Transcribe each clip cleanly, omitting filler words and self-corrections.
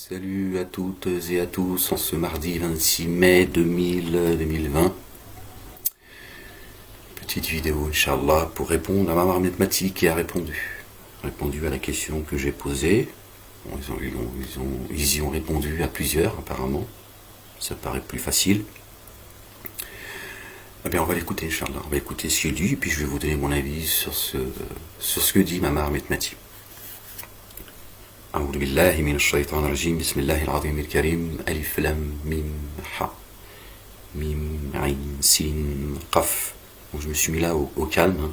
Salut à toutes et à tous en ce mardi 26 mai 2020. Petite vidéo, Inch'Allah, pour répondre à Mamar Mehmeti qui a répondu à la question que j'ai posée. Bon, ils y ont répondu à plusieurs apparemment. Ça paraît plus facile. Eh bien, on va l'écouter, Inch'Allah. On va écouter ce qu'il dit, puis je vais vous donner mon avis sur ce que dit Mamar Mehmeti. أعوذ بالله من الشيطان الرجيم بسم الله العظيم الكريم ألف لام ميم ح ميم عين سين قف. Bon, je me suis mis là au calme, hein.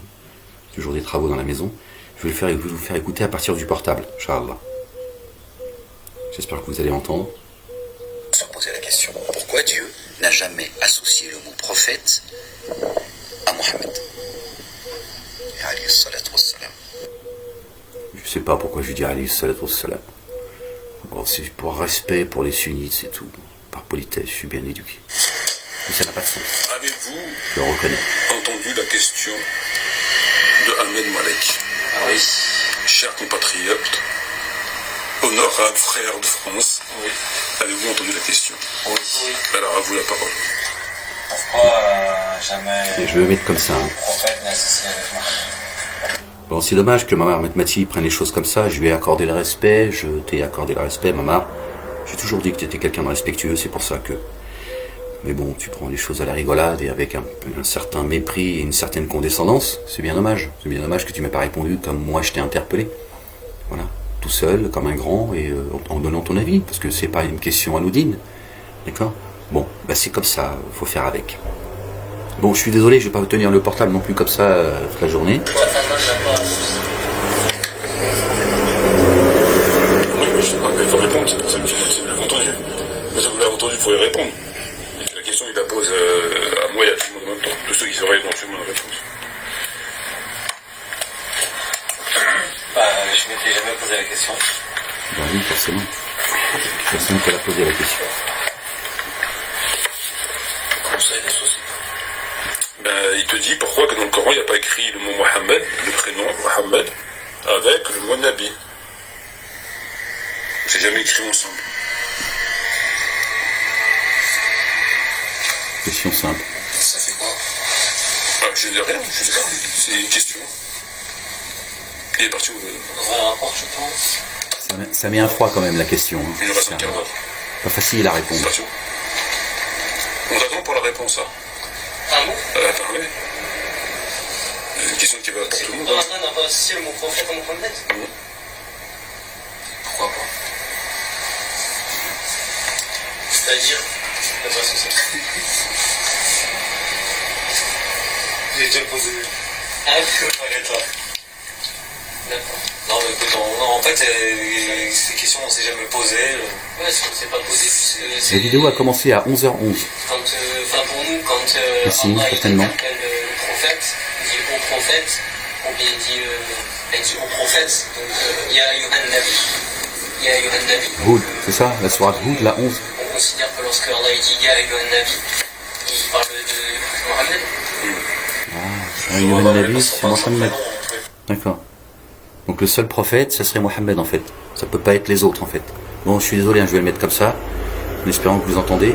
Toujours des travaux dans la maison. Je vais vous faire écouter à partir du portable, Inch'Allah. J'espère que vous allez entendre. Se poser la question, pourquoi Dieu n'a jamais associé le mot prophète à Mohammed? Alayhi salatu wassalam. Je sais pas pourquoi je dis alayhi salatu wassalam. Bon, c'est pour respect pour les sunnites, c'est tout. Par politesse, je suis bien éduqué. Mais ça n'a pas de sens. Avez-vous Je le reconnais. entendu la question de Ahmed Malek? Oui. Cher compatriote, honorable frère de France, Oui. avez-vous entendu la question? Oui. Alors à vous la parole. Pourquoi jamais Et je vais le mettre comme ça, hein. le prophète n'est associé avec Mohammed? Bon, c'est dommage que Mamar Mehmeti prenne les choses comme ça. Je lui ai accordé le respect, je t'ai accordé le respect, Mamar. J'ai toujours dit que tu étais quelqu'un de respectueux, c'est pour ça que... Mais bon, tu prends les choses à la rigolade et avec un certain mépris et une certaine condescendance. C'est bien dommage. C'est bien dommage que tu m'aies pas répondu comme moi je t'ai interpellé. Voilà, tout seul, comme un grand, et en donnant ton avis, parce que c'est pas une question anodine. D'accord? Bon, bah c'est comme ça, faut faire avec. Bon, je suis désolé, je vais pas vous tenir le portable non plus comme ça toute la journée. Oui, il faut répondre, c'est pour ça que vous l'avez entendu. Mais ça, vous l'avez entendu, il faut y répondre. La question, il la pose à moi et à tout le monde en même temps, tous ceux qui auraient éventuellement la réponse. Je ne m'étais jamais posé la question. Ben oui, forcément. Personne ne peut la poser la question. Conseil des sociétés. Il te dit pourquoi que dans le Coran, il n'y a pas écrit le mot Mohammed, le prénom Mohammed, avec le mot Nabi. C'est jamais écrit ensemble. Question simple. Ça fait quoi? Je dis rien, je sais pas, c'est une question. Il est parti où Dans un rapport, je pense. Ça met un froid quand même la question, hein. Il nous reste un quart d'heure. Pas facile à répondre. Attention. On t'attend pour la réponse, hein. Ah bon? Attends, oui. C'est une question qui va pour tout le monde. Dans n'a pas associé le mot prophète à Mohammed? Oui. Pourquoi pas? C'est-à-dire, il n'a pas associé. J'ai déjà posé. Ah oui, toi. D'accord. Non, mais écoute, en fait, ces questions, on ne s'est jamais posées. Ouais, si on ne s'est pas posé, puisque La vidéo a commencé à 11h11. pour nous, quand Merci, Allah certainement. interpelle le prophète, il dit au prophète, ou bien il dit au prophète, donc Ya Ayyuhan Nabi. Ya Ayyuhan Nabi. Houd, c'est ça, la sourate Houd, la 11. On considère que lorsque Allah dit Ya Ayyuhan Nabi, il parle de Mohammed. Ayyuhan Nabi, c'est Mohammed. D'accord. Donc le seul prophète, ça serait Mohammed en fait. Ça peut pas être les autres en fait. Bon, je suis désolé, hein, je vais le mettre comme ça, en espérant que vous entendez.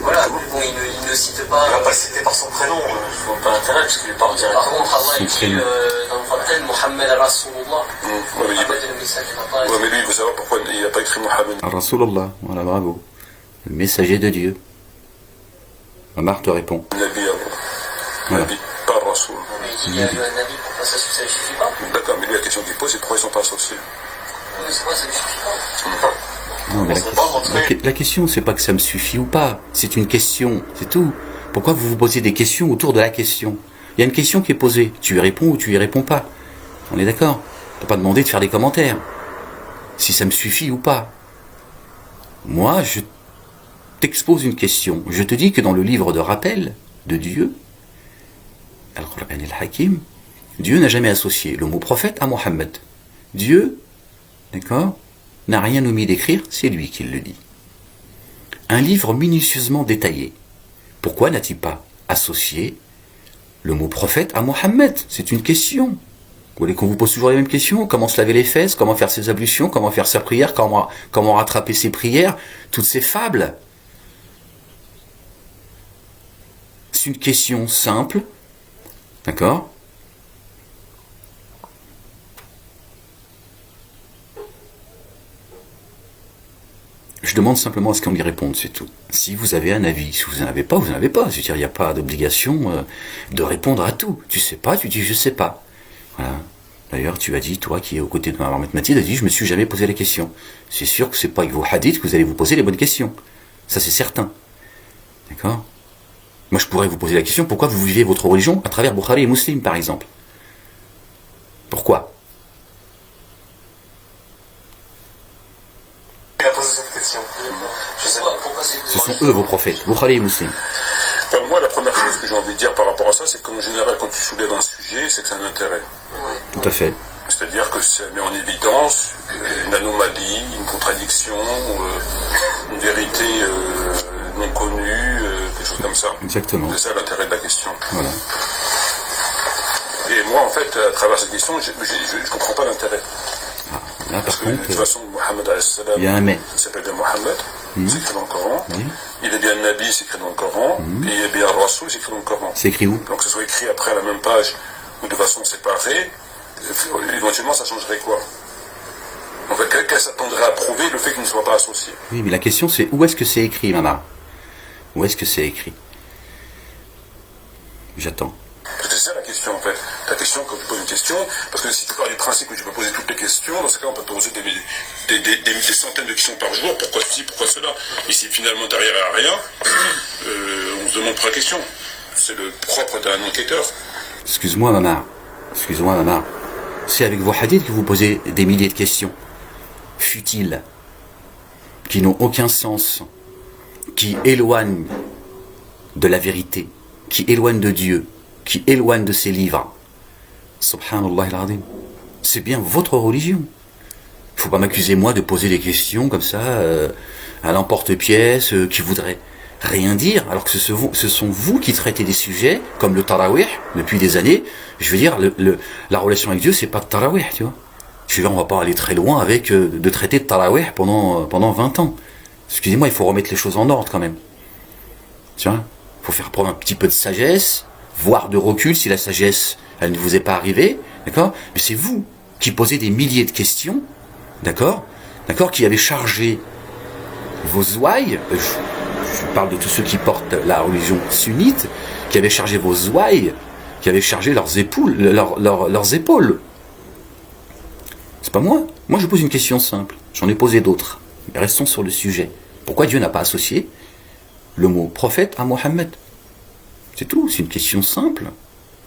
Voilà, bon, il ne cite pas. Il va pas le citer par son prénom, je vois pas l'intérêt, parce qu'il lui parle directement. Par contre, Allah dit dans le Coran, Mohammed Rasulullah. Mohammed le message, Ouais, mais lui, il veut savoir pourquoi il n'a pas écrit Mohammed. Rasulallah, voilà, bravo. Le messager de Dieu. Omar te répond. Nabi, Voilà. Nabi, pas Rasoul. Mais il dit Ya Ayyuhan Nabi, pourquoi ça ne suffit pas? D'accord, mais lui, la question qu'il pose, c'est pourquoi ils ne sont pas associés. Oui, c'est quoi, ça ne suffit pas? Non, mais la question, c'est pas que ça me suffit ou pas. C'est une question, c'est tout. Pourquoi vous vous posez des questions autour de la question? Il y a une question qui est posée. Tu y réponds ou tu y réponds pas. On est d'accord? T'as pas demandé de faire des commentaires. Si ça me suffit ou pas. Moi, je t'expose une question. Je te dis que dans le livre de rappel de Dieu, Al-Qur'an al-Hakim, Dieu n'a jamais associé le mot prophète à Mohammed. Dieu, d'accord, n'a rien omis d'écrire, c'est lui qui le dit. Un livre minutieusement détaillé. Pourquoi n'a-t-il pas associé le mot prophète à Mohammed? C'est une question. voulez qu'on vous pose toujours les mêmes questions? Comment se laver les fesses? Comment faire ses ablutions? Comment faire sa prière? Comment rattraper ses prières? Toutes ces fables. C'est une question simple. D'accord? Je demande simplement à ce qu'on y réponde, c'est tout. Si vous avez un avis, si vous n'en avez pas, vous n'en avez pas. Je veux dire, il n'y a pas d'obligation de répondre à tout. Tu sais pas, tu dis je sais pas. Voilà. D'ailleurs, tu as dit, toi qui es aux côtés de Mohamed Mati, tu as dit je me suis jamais posé la question. C'est sûr que c'est pas avec vos hadiths que vous allez vous poser les bonnes questions. Ça c'est certain. D'accord? Moi je pourrais vous poser la question, pourquoi vous vivez votre religion à travers Bukhari et Muslim par exemple? Pourquoi? Il a posé cette question. Je sais pas pourquoi c'est... Ce sont eux vos prophètes, Bukhari et Muslim. Enfin, moi, la première chose que j'ai envie de dire par rapport à ça, c'est qu'en général, quand tu soulèves un sujet, c'est que c'est un intérêt. Tout à fait. C'est-à-dire que ça met en évidence une anomalie, une contradiction, une vérité non connue, quelque chose comme ça. Exactement. C'est ça l'intérêt de la question. Voilà. Et moi, en fait, à travers cette question, je ne comprends pas l'intérêt. Là, par Parce que, contre, de toute façon, Mohammed il y a un mais. il s'appelle bien Mohammed, c'est écrit dans le Coran. Oui. Il est bien Nabi, c'est écrit dans le Coran. Et il est bien Rasoul, c'est écrit dans le Coran. C'est écrit où? Donc que ce soit écrit après à la même page ou de façon séparée, éventuellement ça changerait quoi? En fait, qu'elle s'attendrait à prouver le fait qu'il ne soit pas associé. Oui, mais la question c'est où est-ce que c'est écrit, maman? Où est-ce que c'est écrit? J'attends. C'est ça la question en fait. Ta question, quand tu poses une question, parce que si tu pars du principe que tu peux poser toutes les questions, dans ce cas on peut te poser des centaines de questions par jour, pourquoi ceci, pourquoi cela. Et si finalement derrière il n'y a rien, on se demande pour la question. C'est le propre d'un enquêteur. Excuse-moi, maman. Excuse-moi, maman. C'est avec vos hadiths que vous posez des milliers de questions. Futiles. Qui n'ont aucun sens. Qui éloignent de la vérité. Qui éloignent de Dieu. Qui éloignent de ses livres. Subhanallah al-Azim. C'est bien votre religion. Il ne faut pas m'accuser, moi, de poser des questions comme ça, à l'emporte-pièce, qui voudraient rien dire, alors que ce sont vous qui traitez des sujets, comme le tarawih, depuis des années. Je veux dire, la relation avec Dieu, c'est pas de tarawih, tu vois. Je veux dire, on va pas aller très loin avec de traiter de tarawih pendant 20 ans. Excusez-moi, il faut remettre les choses en ordre quand même. Tu vois, il faut faire preuve un petit peu de sagesse, voire de recul si la sagesse, elle ne vous est pas arrivée, d'accord? Mais c'est vous qui posez des milliers de questions, d'accord, qui avez chargé vos ouailles, je parle de tous ceux qui portent la religion sunnite, qui avaient chargé vos ouailles, qui avaient chargé leurs épaules. C'est pas moi. Moi, je pose une question simple. J'en ai posé d'autres. Mais restons sur le sujet. Pourquoi Dieu n'a pas associé le mot prophète à Mohammed? C'est tout. C'est une question simple.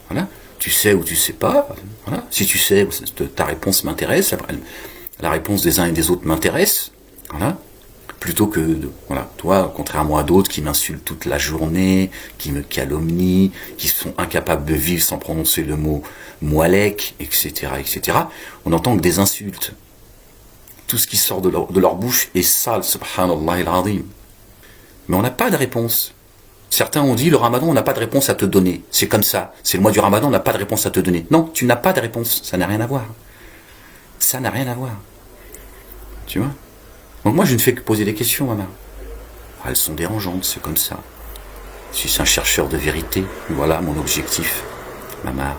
Voilà. Tu sais ou tu sais pas. Voilà. Si tu sais, ta réponse m'intéresse. La réponse des uns et des autres m'intéresse. Voilà. Plutôt que, voilà, toi, contrairement à d'autres qui m'insultent toute la journée, qui me calomnient, qui sont incapables de vivre sans prononcer le mot moalek, etc., etc., on entend que des insultes. Tout ce qui sort de leur bouche est sale, subhanallah al-azim. Mais on n'a pas de réponse. Certains ont dit, le ramadan, on n'a pas de réponse à te donner. C'est comme ça. C'est le mois du ramadan, on n'a pas de réponse à te donner. Non, tu n'as pas de réponse. Ça n'a rien à voir. Ça n'a rien à voir. Tu vois? Donc moi, je ne fais que poser des questions, maman. Elles sont dérangeantes, c'est comme ça. Je suis un chercheur de vérité. Voilà mon objectif, maman.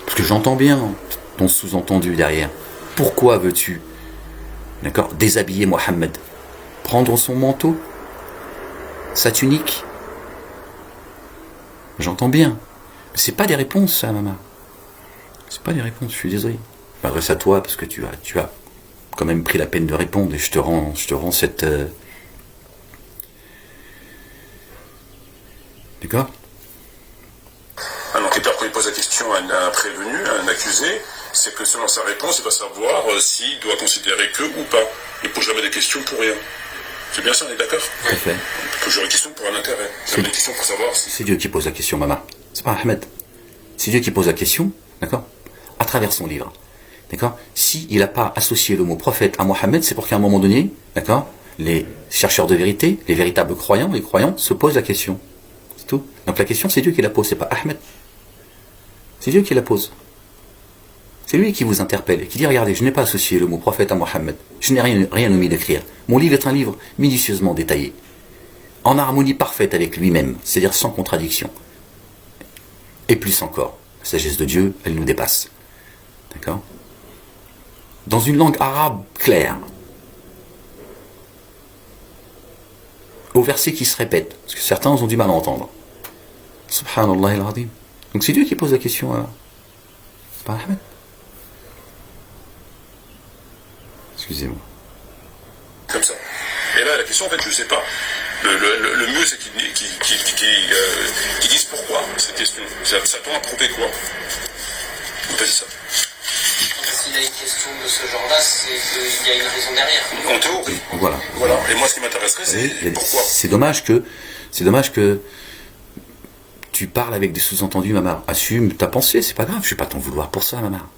Parce que j'entends bien ton sous-entendu derrière. Pourquoi veux-tu, d'accord, déshabiller Mohammed? Prendre son manteau? Sa tunique? J'entends bien. Mais c'est pas des réponses, ça, maman. C'est pas des réponses, je suis désolé. Je m'adresse à toi parce que tu as quand même pris la peine de répondre et je te rends cette... D'accord? Un enquêteur, quand il pose la question à un prévenu, à un accusé, c'est que selon sa réponse, il va savoir s'il doit considérer que ou pas. Il ne pose jamais des questions pour rien. C'est bien ça, on est d'accord? Tout à fait. Il pose des questions pour un intérêt. C'est des questions pour savoir si... C'est Dieu qui pose la question, maman. C'est pas Ahmed. C'est Dieu qui pose la question, d'accord? À travers son livre. D'accord? S'il n'a pas associé le mot prophète à Mohammed, c'est pour qu'à un moment donné, d'accord, les chercheurs de vérité, les véritables croyants, les croyants, se posent la question. C'est tout. Donc la question, c'est Dieu qui la pose, c'est pas Ahmed. C'est Dieu qui la pose. C'est lui qui vous interpelle et qui dit, regardez, je n'ai pas associé le mot prophète à Mohammed. Je n'ai rien omis d'écrire. Mon livre est un livre minutieusement détaillé, en harmonie parfaite avec lui-même, c'est-à-dire sans contradiction. Et plus encore, la sagesse de Dieu, elle nous dépasse. D'accord ? Dans une langue arabe claire, au verset qui se répète, parce que certains ont du mal à entendre. Subhanallah al-Azim. Donc c'est Dieu qui pose la question à... C'est pas Ahmed. Excusez-moi. Comme ça. Et là, la question, en fait, je ne sais pas. Le mieux, c'est qu'ils disent pourquoi cette question. Ça doit prouver quoi? Vas-y, ça. S'il y a une question de ce genre-là, c'est qu'il y a une raison derrière. En théorie. Voilà. Et moi, ce qui m'intéresserait, c'est pourquoi. C'est dommage que tu parles avec des sous-entendus, Mamar. Assume ta pensée, c'est pas grave, je ne vais pas t'en vouloir pour ça, Mamar.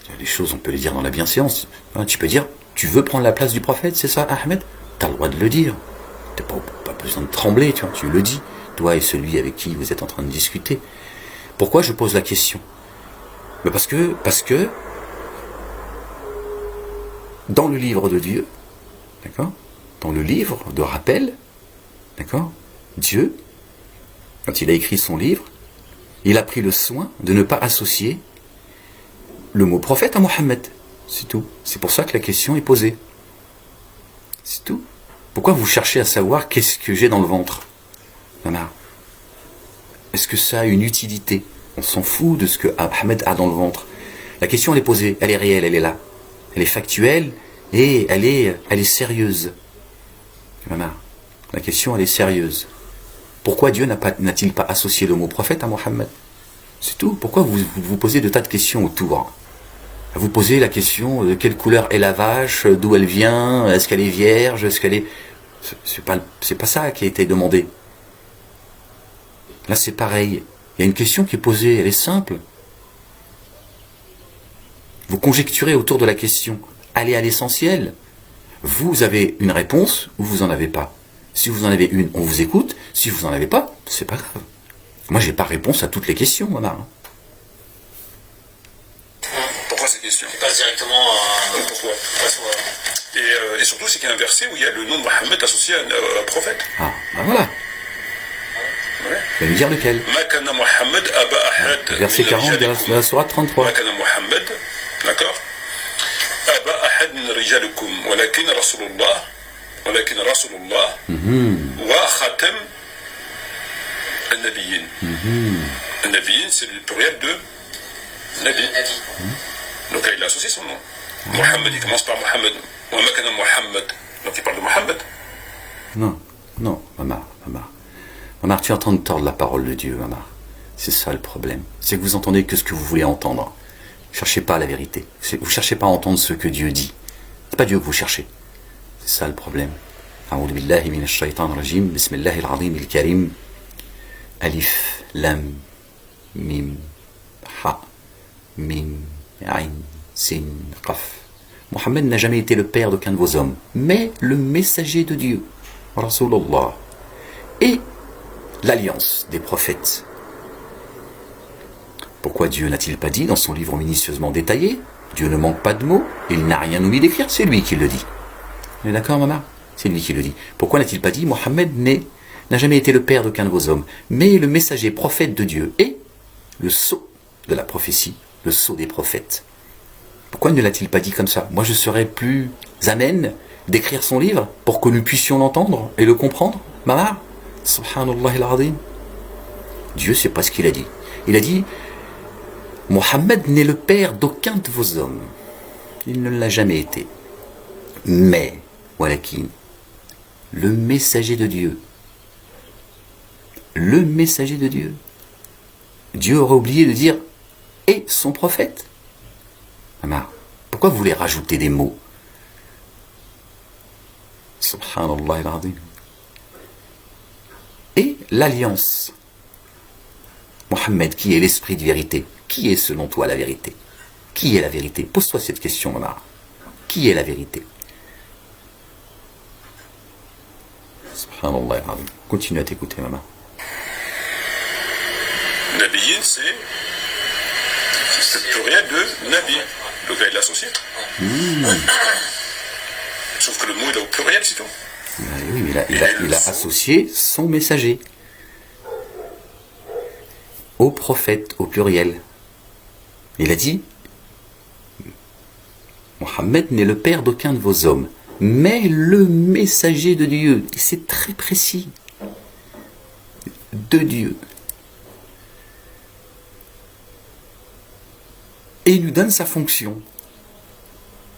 Il y a des choses, on peut les dire dans la bienséance. Tu peux dire, tu veux prendre la place du prophète, c'est ça, Ahmed? Tu as le droit de le dire. Tu n'as pas besoin de trembler, tu le dis. Toi et celui avec qui vous êtes en train de discuter. Pourquoi je pose la question? Mais parce que dans le livre de Dieu, d'accord, dans le livre de rappel, d'accord, Dieu, quand il a écrit son livre, il a pris le soin de ne pas associer le mot prophète à Mohammed. C'est tout. C'est pour ça que la question est posée. C'est tout. Pourquoi vous cherchez à savoir qu'est-ce que j'ai dans le ventre, Mamar? Est-ce que ça a une utilité? On s'en fout de ce que Ahmed a dans le ventre. La question, elle est posée, elle est réelle, elle est là. Elle est factuelle et elle est sérieuse. Mamar, la question, elle est sérieuse. Pourquoi Dieu n'a-t-il pas associé le mot prophète à Mohammed? C'est tout. Pourquoi vous posez de tas de questions autour? Vous posez la question de quelle couleur est la vache, d'où elle vient, est-ce qu'elle est vierge, est-ce qu'elle est... C'est pas ça qui a été demandé. Là, c'est pareil. Il y a une question qui est posée, elle est simple. Vous conjecturez autour de la question. Allez à l'essentiel. Vous avez une réponse ou vous n'en avez pas. Si vous en avez une, on vous écoute. Si vous n'en avez pas, c'est pas grave. Moi, j'ai pas réponse à toutes les questions, Mamar. Pourquoi ces questions? Tu passes directement à... Pourquoi? Et surtout, c'est qu'il y a un verset où il y a le nom de Mohammed associé à un prophète. Ah, ben voilà. Ouais. Vous allez me dire lequel? Verset 40 de la sourate 33. Makana Mohammed, d'accord? Aba ahad min rijalikum, walakin Rasulullah, wa khatam al-nabiyyin. Al-nabiyyin, c'est le pluriel de Nabi. Donc là, il a associé son nom. Mohammed, il commence par Mohammed. Wa makana Mohammed. Donc il parle de Mohammed. Non, Mamar. Mamar, tu es en train de tordre la parole de Dieu, Mamar. C'est ça le problème. C'est que vous entendez que ce que vous voulez entendre. Cherchez pas la vérité. Vous cherchez pas à entendre ce que Dieu dit. C'est pas Dieu que vous cherchez. C'est ça le problème. A'oudhu billahi minash shaitanir rajim. Bismillahil azim il karim. Alif, lam, mim, ha, mim, ain, sin, qaf. Mohammed n'a jamais été le père d'aucun de vos hommes, mais le messager de Dieu, Rasulullah, et l'alliance des prophètes. Pourquoi Dieu n'a-t-il pas dit dans son livre minutieusement détaillé? Dieu ne manque pas de mots, il n'a rien omis d'écrire, c'est lui qui le dit. On est d'accord, maman? C'est lui qui le dit. Pourquoi n'a-t-il pas dit Mohammed n'a jamais été le père d'aucun de vos hommes, mais le messager prophète de Dieu et le sceau de la prophétie, le sceau des prophètes? Pourquoi ne l'a-t-il pas dit comme ça? Moi, je serais plus amène d'écrire son livre pour que nous puissions l'entendre et le comprendre. Maman, subhanallah al-azim. Dieu, c'est pas ce qu'il a dit. Il a dit Mohammed n'est le père d'aucun de vos hommes. Il ne l'a jamais été. Mais, walakin, le messager de Dieu. Le messager de Dieu. Dieu aurait oublié de dire et son prophète. Maman, pourquoi vous voulez rajouter des mots? Subhanallah al-azim. Et l'alliance. Mohammed, qui est l'esprit de vérité? Qui est selon toi la vérité? Qui est la vérité? Pose-toi cette question, maman. Qui est la vérité? Subhanallah al-azim. Continue à t'écouter, maman. Nabiyin, c'est le pluriel de Nabi. Donc là, il l'a associé. Sauf que le mot, il est au pluriel, c'est tout. Oui, mais il a associé son messager au prophète, au pluriel. Il a dit, Mohammed n'est le père d'aucun de vos hommes, mais le messager de Dieu. C'est très précis. De Dieu. Et il nous donne sa fonction.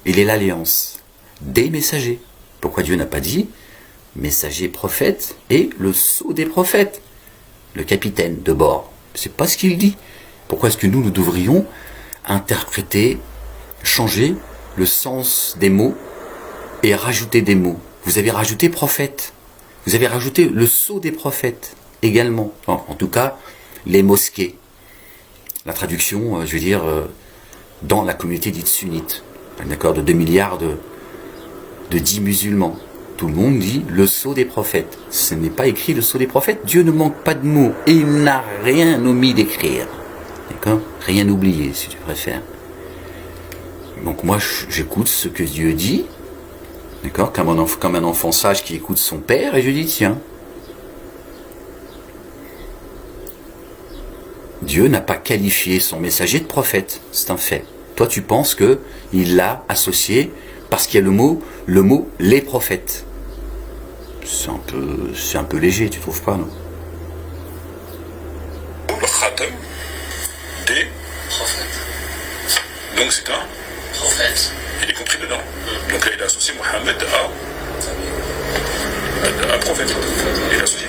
Il est l'alliance des messagers. Pourquoi Dieu n'a pas dit messager prophète et le sceau des prophètes, le capitaine de bord? C'est pas ce qu'il dit. Pourquoi est-ce que nous devrions interpréter, changer le sens des mots et rajouter des mots? Vous avez rajouté prophète. Vous avez rajouté le sceau des prophètes également. Enfin, en tout cas, les mosquées. La traduction, je veux dire, dans la communauté dite sunnite. D'accord, de 2 milliards de 10 musulmans. Tout le monde dit le sceau des prophètes. Ce n'est pas écrit le sceau des prophètes. Dieu ne manque pas de mots. Et il n'a rien omis d'écrire. D'accord? Rien oublié, si tu préfères. Donc moi, j'écoute ce que Dieu dit. D'accord? Comme un enfant sage qui écoute son père. Et je dis, tiens. Dieu n'a pas qualifié son messager de prophète. C'est un fait. Toi, tu penses que il l'a associé parce qu'il y a le mot les prophètes. C'est un peu léger, tu trouves pas, non? Le khatam des Prophète. Donc c'est un Prophète. il est compris dedans. Donc là, il a associé Mohammed à prophète. Il a associé.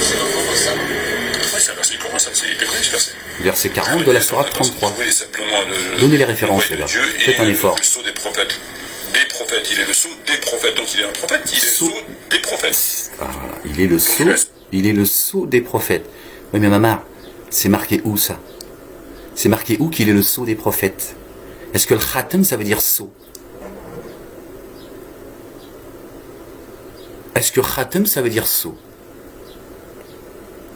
C'est vraiment ça. Oui, c'est un verset, comment ça? C'est écrit, ce verset. Verset 40 de la sourate 33. Oui, simplement Donnez les références, les gars. Dieu Faites un effort. Le sceau des prophètes. Des prophètes, il est le sceau des prophètes, donc il est un prophète, il est le sceau des prophètes. Ah, voilà. Il est le sceau des prophètes. Oui, mais maman, c'est marqué où ça? C'est marqué où qu'il est le sceau des prophètes? Est-ce que le khatam, ça veut dire sceau? Est-ce que khatam, ça veut dire sceau?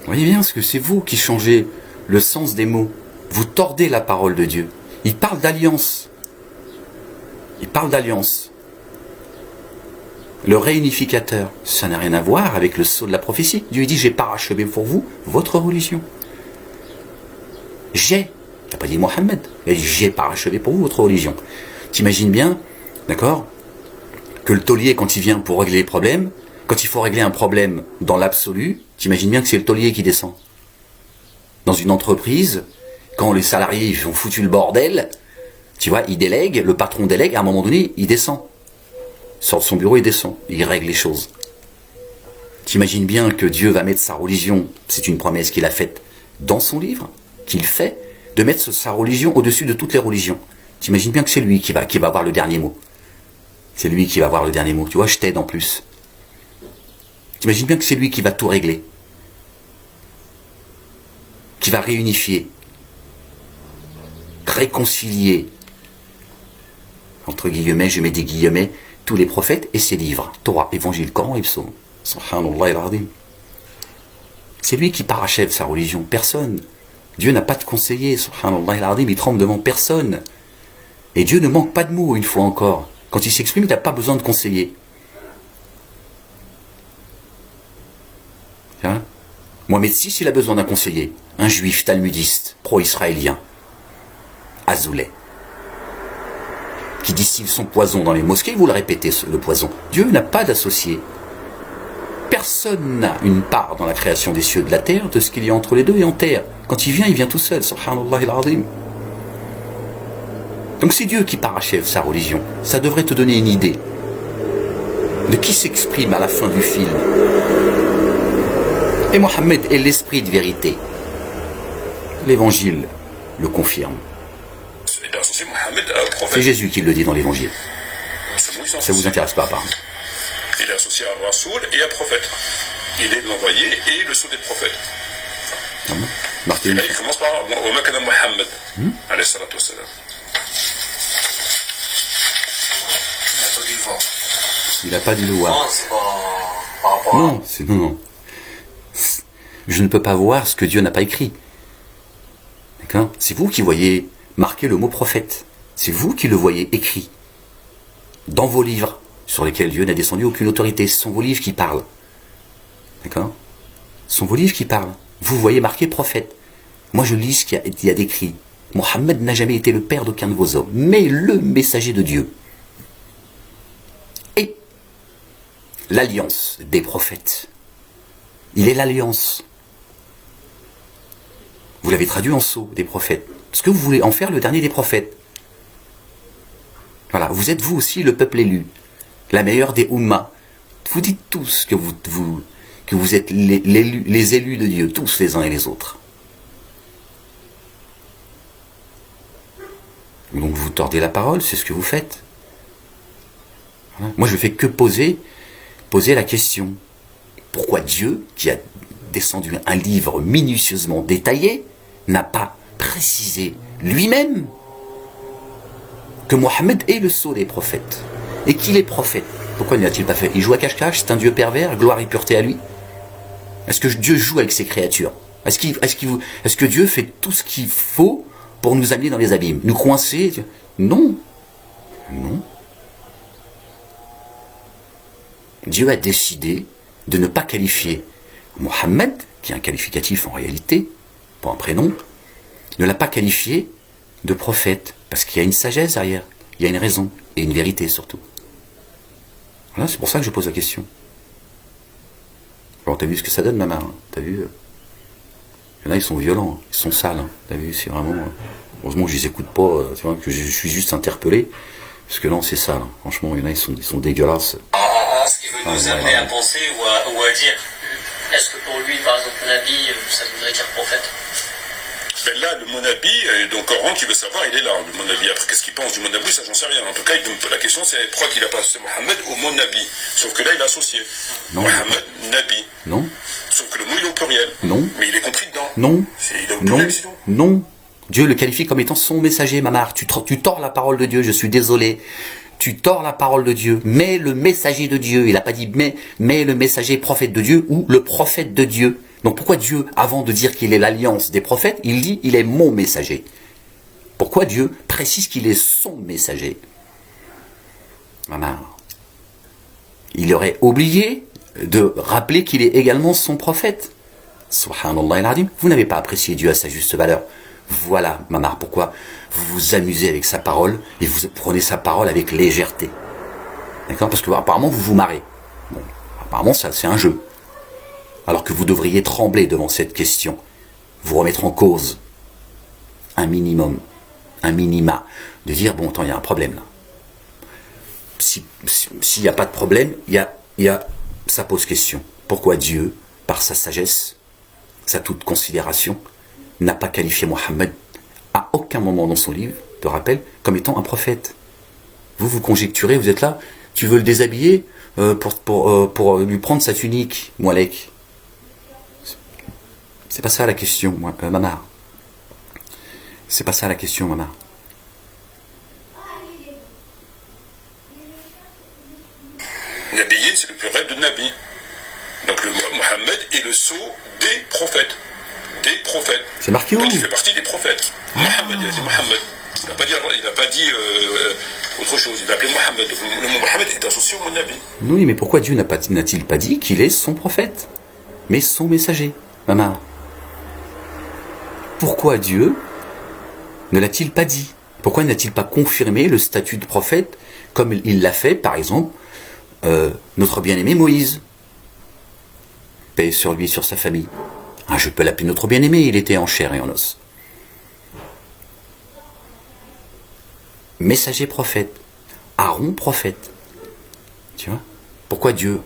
Vous voyez bien, parce que c'est vous qui changez le sens des mots. Vous tordez la parole de Dieu. Il parle d'alliance. Il parle d'alliance. Le réunificateur, ça n'a rien à voir avec le sceau de la prophétie. Dieu dit, j'ai parachevé pour vous votre religion. Il n'a pas dit Mohammed. Il a dit, j'ai parachevé pour vous votre religion. T'imagines bien, d'accord, que le taulier, quand il vient pour régler les problèmes, quand il faut régler un problème dans l'absolu, t'imagines bien que c'est le taulier qui descend. Dans une entreprise, quand les salariés ont foutu le bordel, tu vois, il délègue, le patron délègue, à un moment donné, il descend. Il sort de son bureau, il descend, il règle les choses. T'imagines bien que Dieu va mettre sa religion, c'est une promesse qu'il a faite dans son livre, qu'il fait, de mettre sa religion au-dessus de toutes les religions. T'imagines bien que c'est lui qui va avoir le dernier mot. C'est lui qui va avoir le dernier mot. Tu vois, je t'aide en plus. T'imagines bien que c'est lui qui va tout régler. Qui va réunifier. Réconcilier. Entre guillemets, je mets des guillemets, tous les prophètes et ses livres. Torah, Évangile, Coran et Psaume. Subhanallah al-Azim. C'est lui qui parachève sa religion. Personne. Dieu n'a pas de conseiller. Subhanallah al-Azim. Il tremble devant personne. Et Dieu ne manque pas de mots, une fois encore. Quand il s'exprime, il n'a pas besoin de conseiller. Hein? Mohamed VI, il a besoin d'un conseiller. Un juif talmudiste, pro-israélien. Azoulay. Qui distille son poison dans les mosquées, vous le répétez, le poison. Dieu n'a pas d'associé. Personne n'a une part dans la création des cieux et de la terre, de ce qu'il y a entre les deux et en terre. Quand il vient tout seul. Subhanallah al-Azim. Donc c'est Dieu qui parachève sa religion. Ça devrait te donner une idée de qui s'exprime à la fin du film. Et Mohammed est l'esprit de vérité. L'évangile le confirme. C'est Jésus qui le dit dans l'évangile. Ça vous intéresse pas, apparemment. Il est associé à Rasoul et à prophète. Il est l'envoyé et le sceau des prophètes. Martin. Il commence par Mohammed. Alayhi salatu wassalam. Il n'a pas dit le voir. Non, c'est pas par rapport à... Non. Je ne peux pas voir ce que Dieu n'a pas écrit. D'accord? C'est vous qui voyez marquer le mot prophète. C'est vous qui le voyez écrit dans vos livres, sur lesquels Dieu n'a descendu aucune autorité. Ce sont vos livres qui parlent. D'accord? Ce sont vos livres qui parlent. Vous voyez marqué prophète. Moi je lis ce qu'il y a décrit. Mohammed n'a jamais été le père d'aucun de vos hommes, mais le messager de Dieu. Et l'alliance des prophètes. Il est l'alliance. Vous l'avez traduit en sceau des prophètes. Parce que vous voulez en faire le dernier des prophètes. Voilà, vous êtes vous aussi le peuple élu. La meilleure des Ummah. Vous dites tous que vous êtes les élus de Dieu, tous les uns et les autres. Donc vous tordez la parole, c'est ce que vous faites. Voilà. Moi je ne fais que poser la question. Pourquoi Dieu, qui a descendu un livre minutieusement détaillé, n'a pas précisé lui-même que Mohammed est le sceau des prophètes et qu'il est prophète? Pourquoi ne l'a-t-il pas fait? Il joue à cache-cache, c'est un Dieu pervers, gloire et pureté à lui. Est-ce que Dieu joue avec ses créatures? Est-ce que Dieu fait tout ce qu'il faut pour nous amener dans les abîmes, nous coincer? Non. Non. Dieu a décidé de ne pas qualifier Mohammed, qui est un qualificatif en réalité, pour un prénom, ne l'a pas qualifié de prophète, parce qu'il y a une sagesse derrière, il y a une raison, et une vérité surtout. Voilà, c'est pour ça que je pose la question. Alors t'as vu ce que ça donne, maman, hein? T'as vu? Il y en a, ils sont violents, hein. Ils sont sales, hein. T'as vu, c'est vraiment... heureusement que je les écoute pas, tu vois, que je suis juste interpellé, parce que non, c'est sale, hein. Franchement, il y en a, ils sont dégueulasses. Ce qui veut nous amener à penser ou à dire, est-ce que pour lui, par exemple, Nabi, ça voudrait dire prophète? Ben là, le mot Nabi, donc Coran qui veut savoir, il est là, le mot Nabi. Après, qu'est-ce qu'il pense du mot Nabi, ça j'en sais rien. En tout cas, la question c'est pourquoi qu'il a pas associé Mohammed au mot Nabi. Sauf que là, il a associé. Non. Mohammed, Nabi. Non. Sauf que le mot il est au pluriel. Non. Mais il est compris dedans. Non. Il est au pluriel, sinon. Non. Dieu le qualifie comme étant son messager, Mamar. Tu tords la parole de Dieu, je suis désolé. Tu tords la parole de Dieu, mais le messager de Dieu. Il n'a pas dit mais le messager prophète de Dieu ou le prophète de Dieu. Donc pourquoi Dieu, avant de dire qu'il est l'alliance des prophètes, il dit il est mon messager? Pourquoi Dieu précise qu'il est son messager? Mamar. Il aurait oublié de rappeler qu'il est également son prophète. Subhanallah al-Azim. Vous n'avez pas apprécié Dieu à sa juste valeur. Voilà, Mamar, pourquoi vous vous amusez avec sa parole et vous prenez sa parole avec légèreté. D'accord? Parce que apparemment vous vous marrez. Bon, apparemment ça c'est un jeu. Alors que vous devriez trembler devant cette question, vous remettre en cause un minimum, un minima, de dire bon, attends, il y a un problème là. S'il n'y a pas de problème, ça pose question. Pourquoi Dieu, par sa sagesse, sa toute considération, n'a pas qualifié Mohammed à aucun moment dans son livre, de rappel, comme étant un prophète? Vous conjecturez, vous êtes là, tu veux le déshabiller pour lui prendre sa tunique, Moualek. C'est pas ça la question, Mamar. C'est pas ça la question, Mamar. Nabiyin, c'est le pluriel de Nabi. Donc le Mohammed est le sceau des prophètes. Des prophètes. C'est marqué où? Donc il fait partie des prophètes. Mohammed, il a dit Mohammed. Il n'a pas dit autre chose. Il a appelé Mohammed. Le mot Mohammed est associé au mot Nabi. Oui, mais pourquoi Dieu n'a-t-il pas dit qu'il est son prophète, mais son messager, Mamar? Pourquoi Dieu ne l'a-t-il pas dit? Pourquoi n'a-t-il pas confirmé le statut de prophète comme il l'a fait, par exemple, notre bien-aimé Moïse? Paix sur lui et sur sa famille. Ah, je peux l'appeler notre bien-aimé, il était en chair et en os. Messager prophète. Aaron prophète. Tu vois? Pourquoi Dieu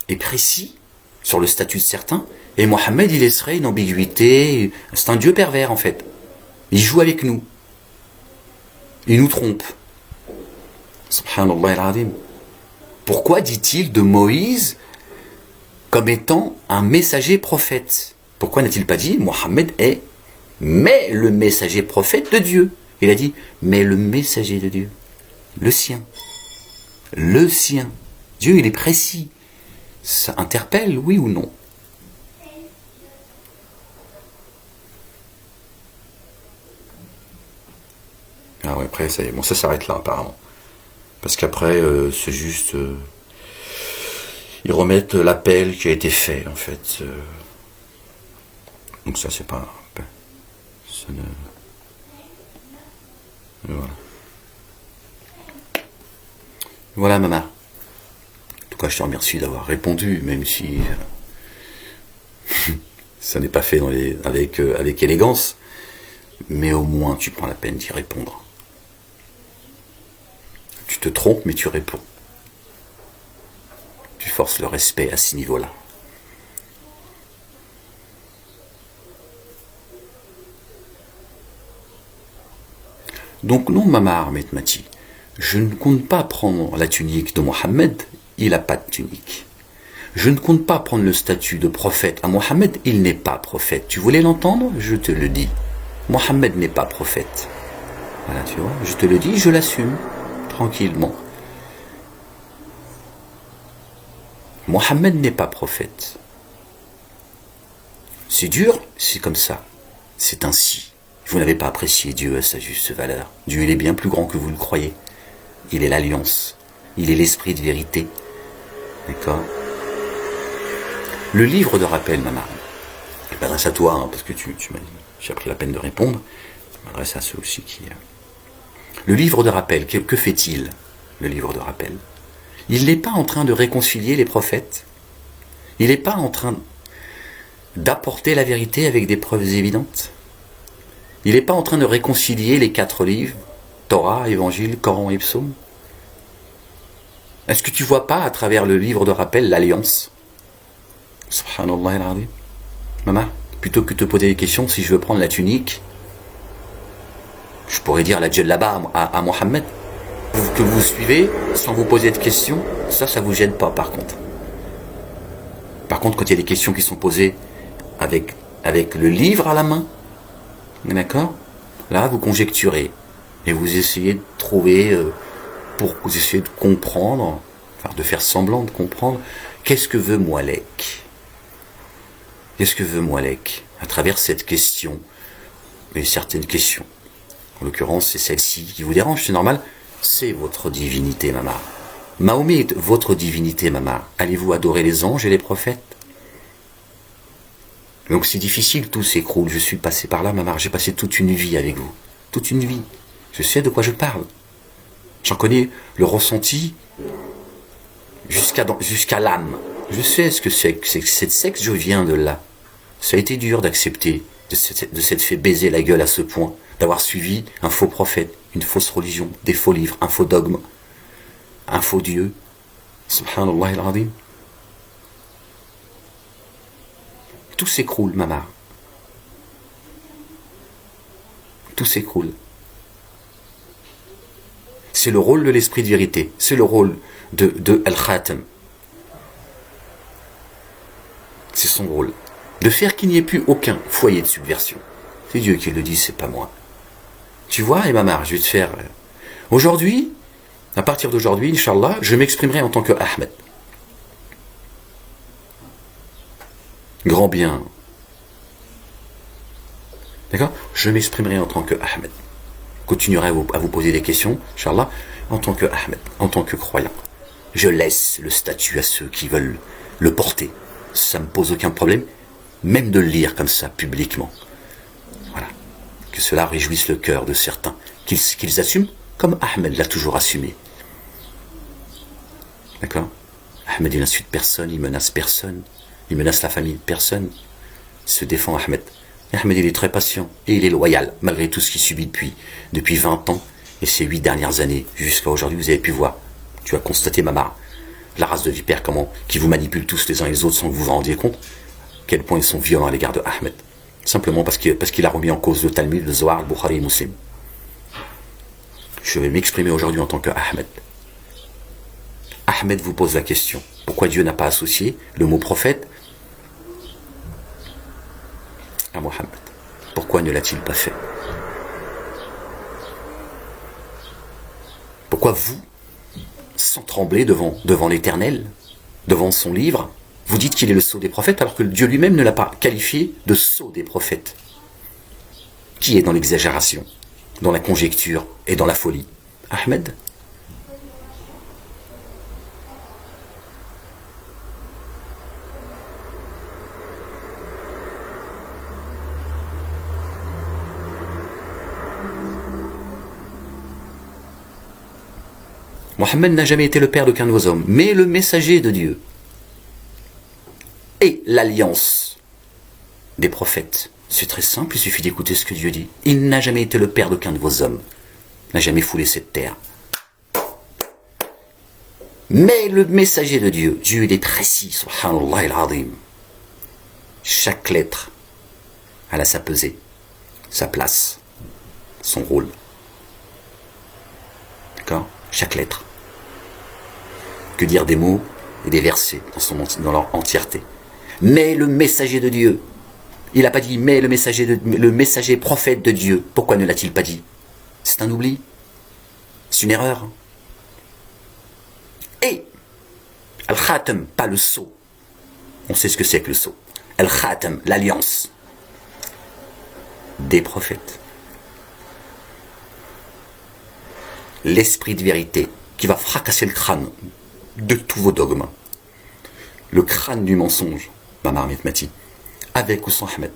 est précis sur le statut de certains et Mohammed il laisserait une ambiguïté? C'est un Dieu pervers en fait. Il joue avec nous. Il nous trompe. Subhanallah al-Azim. Pourquoi dit-il de Moïse comme étant un messager prophète? Pourquoi n'a-t-il pas dit Mohammed est mais le messager prophète de Dieu? Il a dit mais le messager de Dieu. Le sien. Le sien. Dieu il est précis. Ça interpelle, oui ou non? Ah ouais, après, ça y est, bon, ça s'arrête là, apparemment. Parce qu'après, c'est juste... ils remettent l'appel qui a été fait, en fait. Donc ça, c'est pas... Ça ne... Voilà. Voilà, maman. En tout cas, je te remercie d'avoir répondu, même si... ça n'est pas fait avec élégance. Mais au moins, tu prends la peine d'y répondre. Tu te trompes, mais tu réponds. Tu forces le respect à ce niveau-là. Donc non, Mama Ahmed Mati, je ne compte pas prendre la tunique de Mohammed, il n'a pas de tunique. Je ne compte pas prendre le statut de prophète à Mohammed, il n'est pas prophète. Tu voulais l'entendre? Je te le dis. Mohammed n'est pas prophète. Voilà, tu vois, je te le dis, je l'assume, tranquillement. Mohammed n'est pas prophète. C'est dur, c'est comme ça. C'est ainsi. Vous n'avez pas apprécié Dieu à sa juste valeur. Dieu, il est bien plus grand que vous le croyez. Il est l'alliance. Il est l'esprit de vérité. D'accord? Le livre de rappel, maman. Je m'adresse à toi, hein, parce que tu m'as dit, j'ai pris la peine de répondre. Je m'adresse à ceux aussi qui... Le livre de rappel, que fait-il, le livre de rappel? Il n'est pas en train de réconcilier les prophètes. Il n'est pas en train d'apporter la vérité avec des preuves évidentes. Il n'est pas en train de réconcilier les 4 livres, Torah, Évangile, Coran et Psaume. Est-ce que tu ne vois pas à travers le livre de rappel l'alliance? Subhanallah al-Azim. Maman, plutôt que de te poser des questions, si je veux prendre la tunique, je pourrais dire la djellaba à Mohammed. Que vous suivez sans vous poser de questions, ça vous gêne pas par contre. Par contre, quand il y a des questions qui sont posées avec le livre à la main, d'accord? Là, vous conjecturez et vous essayez de trouver, vous essayez de comprendre, enfin de faire semblant de comprendre, qu'est-ce que veut Moualek? Qu'est-ce que veut Moualek à travers cette question, et certaines questions? En l'occurrence, c'est celle-ci qui vous dérange, c'est normal. C'est votre divinité, Mama. Mahomet est votre divinité, Mama. Allez-vous adorer les anges et les prophètes? Donc c'est difficile, tout s'écroule. Je suis passé par là, Mama. J'ai passé toute une vie avec vous. Toute une vie. Je sais de quoi je parle. J'en connais le ressenti jusqu'à l'âme. Je sais ce que c'est que cette secte, je viens de là. Ça a été dur d'accepter, de s'être fait baiser la gueule à ce point, d'avoir suivi un faux prophète, une fausse religion, des faux livres, un faux dogme, un faux Dieu. Subhanallah al-Azim. Tout s'écroule, Mama. Tout s'écroule. C'est le rôle de l'esprit de vérité. C'est le rôle de Al-Khatam. C'est son rôle. De faire qu'il n'y ait plus aucun foyer de subversion. C'est Dieu qui le dit, c'est pas moi. Tu vois, et Mama, je vais te faire... Aujourd'hui, à partir d'aujourd'hui, Inch'Allah, je m'exprimerai en tant que Ahmed. Grand bien. D'accord? Je m'exprimerai en tant que Ahmed. Continuerai à vous poser des questions, Inch'Allah, en tant que Ahmed, en tant que croyant. Je laisse le statut à ceux qui veulent le porter. Ça ne me pose aucun problème, même de le lire comme ça, publiquement. Voilà. Que cela réjouisse le cœur de certains, qu'ils assument comme Ahmed l'a toujours assumé. D'accord? Ahmed, il n'insulte personne, il menace personne, il menace la famille de personne. Il se défend, Ahmed. Et Ahmed, il est très patient et il est loyal, malgré tout ce qu'il subit depuis 20 ans et ces 8 dernières années. Jusqu'à aujourd'hui, vous avez pu voir, tu as constaté, Mama, la race de vipères, qui vous manipule tous les uns et les autres sans que vous vous rendiez compte, à quel point ils sont violents à l'égard de Ahmed. Simplement parce qu'il a remis en cause le Talmud, le Zohar, le Bukhari et Muslim. Je vais m'exprimer aujourd'hui en tant que Ahmed. Ahmed vous pose la question. Pourquoi Dieu n'a pas associé le mot prophète à Mohammed? Pourquoi ne l'a-t-il pas fait? Pourquoi vous, sans trembler devant l'Éternel, devant son livre, vous dites qu'il est le sceau des prophètes alors que Dieu lui-même ne l'a pas qualifié de sceau des prophètes? Qui est dans l'exagération? dans la conjecture et dans la folie. Ahmed, Mohammed n'a jamais été le père d'aucun de vos hommes, mais le messager de Dieu. Et l'alliance des prophètes. C'est très simple, il suffit d'écouter ce que Dieu dit. Il n'a jamais été le père d'aucun de vos hommes. Il n'a jamais foulé cette terre. Mais le messager de Dieu, Dieu il est précis, subhanallah al-azim. Chaque lettre, elle a sa pesée, sa place, son rôle. D'accord ? Chaque lettre. Que dire des mots et des versets dans leur entièreté. Mais le messager de Dieu, il n'a pas dit mais le messager prophète de Dieu. Pourquoi ne l'a-t-il pas dit? C'est un oubli. C'est une erreur. Et Al-Khatam, pas le sceau. On sait ce que c'est que le sceau. Al-Khatam, l'alliance des prophètes. L'esprit de vérité qui va fracasser le crâne de tous vos dogmes. Le crâne du mensonge, Mamar Mehmeti, avec ou sans Ahmed.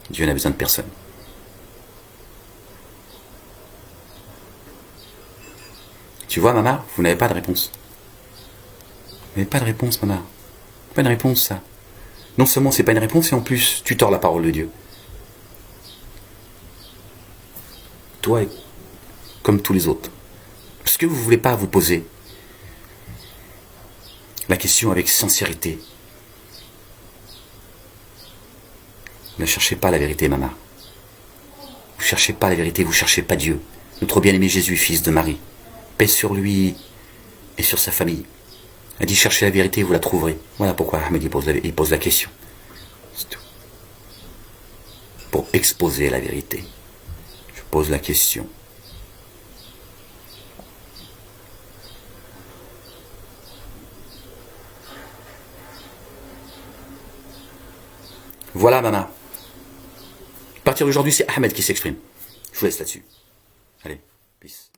Dieu n'a besoin de personne. Tu vois, Mamar, vous n'avez pas de réponse. Vous n'avez pas de réponse, Mamar. Pas une réponse, ça. Non seulement c'est pas une réponse, et en plus, tu tords la parole de Dieu. Toi, comme tous les autres. Parce que vous ne voulez pas vous poser la question avec sincérité. Ne cherchez pas la vérité, Mamar. Vous ne cherchez pas la vérité, vous ne cherchez pas Dieu. Notre bien-aimé Jésus, fils de Marie, paix sur lui et sur sa famille. A dit cherchez la vérité, vous la trouverez. Voilà pourquoi Ahmed il pose la question. C'est tout. Pour exposer la vérité. Je pose la question. Voilà, maman. À partir d'aujourd'hui, c'est Ahmed qui s'exprime. Je vous laisse là-dessus. Allez, peace.